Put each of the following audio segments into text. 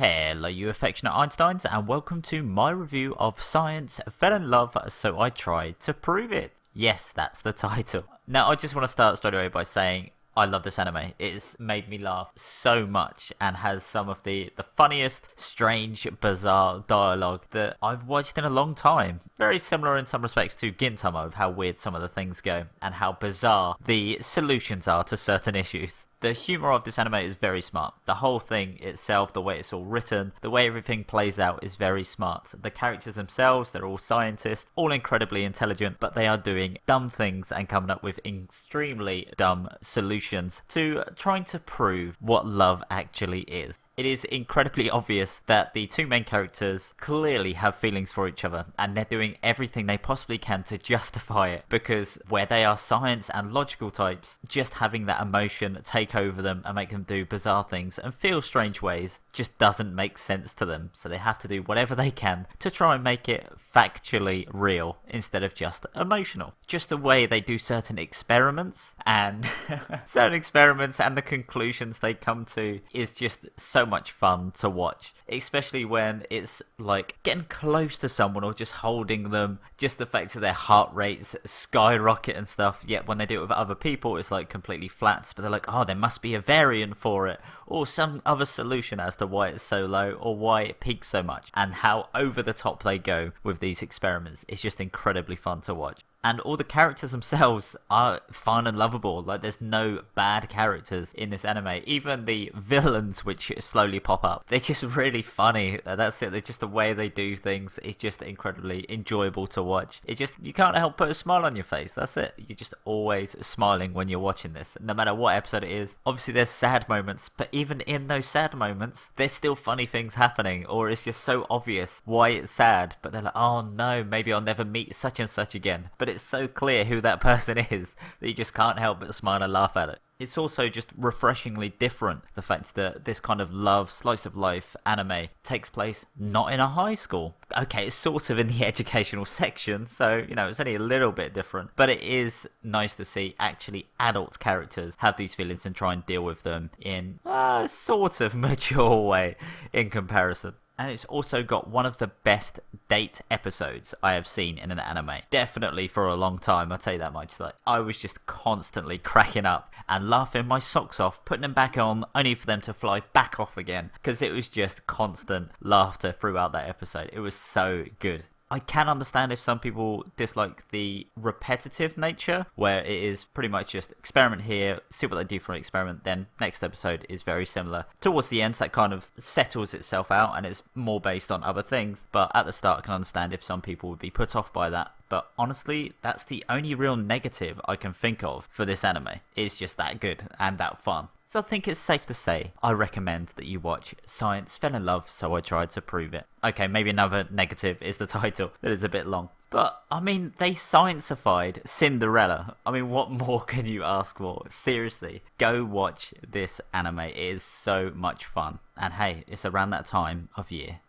Hello you affectionate Einsteins, and welcome to my review of Science Fell in Love, So I Tried to Prove It. Yes, that's the title. Now I just want to start straight away by saying I love this anime. It's made me laugh so much and has some of the funniest, strange, bizarre dialogue that I've watched in a long time. Very similar in some respects to Gintama, of how weird some of the things go and how bizarre the solutions are to certain issues. The humour of this anime is very smart. The whole thing itself, the way it's all written, the way everything plays out is very smart. The characters themselves, they're all scientists, all incredibly intelligent, but they are doing dumb things and coming up with extremely dumb solutions to trying to prove what love actually is. It is incredibly obvious that the two main characters clearly have feelings for each other, and they're doing everything they possibly can to justify it, because where they are science and logical types, just having that emotion take over them and make them do bizarre things and feel strange ways just doesn't make sense to them. So they have to do whatever they can to try and make it factually real instead of just emotional. Just the way they do certain experiments and the conclusions they come to is just so much fun to watch, especially when it's like getting close to someone or just holding them, just the fact that their heart rates skyrocket and stuff, yet when they do it with other people it's like completely flat, but they're like, oh, there must be a variant for it or some other solution as to why it's so low or why it peaks so much, and how over the top they go with these experiments. It's just incredibly fun to watch. And all the characters themselves are fun and lovable. Like, there's no bad characters in this anime. Even the villains, which slowly pop up, they're just really funny. That's it. They're just the way they do things. It's just incredibly enjoyable to watch. You can't help put a smile on your face. That's it. You're just always smiling when you're watching this, no matter what episode it is. Obviously, there's sad moments, but even in those sad moments, there's still funny things happening, or it's just so obvious why it's sad. But they're like, oh no, maybe I'll never meet such and such again. But it's so clear who that person is that you just can't help but smile and laugh at it. It's also just refreshingly different, the fact that this kind of love, slice of life anime takes place not in a high school. Okay, it's sort of in the educational section, so, it's only a little bit different. But it is nice to see actually adult characters have these feelings and try and deal with them in a sort of mature way in comparison. And it's also got one of the best date episodes I have seen in an anime. Definitely for a long time, I'll tell you that much. Like, I was just constantly cracking up and laughing my socks off, putting them back on, only for them to fly back off again. Because it was just constant laughter throughout that episode. It was so good. I can understand if some people dislike the repetitive nature, where it is pretty much just experiment here, see what they do for an experiment, then next episode is very similar. Towards the end, that kind of settles itself out and it's more based on other things, but at the start I can understand if some people would be put off by that. But honestly, that's the only real negative I can think of for this anime. It's just that good and that fun. So I think it's safe to say I recommend that you watch Science Fell in Love, So I Tried to Prove It. Okay, maybe another negative is the title. That is a bit long. But, I mean, they science-ified Cinderella. I mean, what more can you ask for? Seriously, go watch this anime. It is so much fun. And hey, it's around that time of year.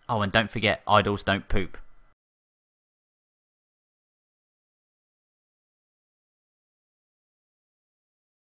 Oh, and don't forget, idols don't poop.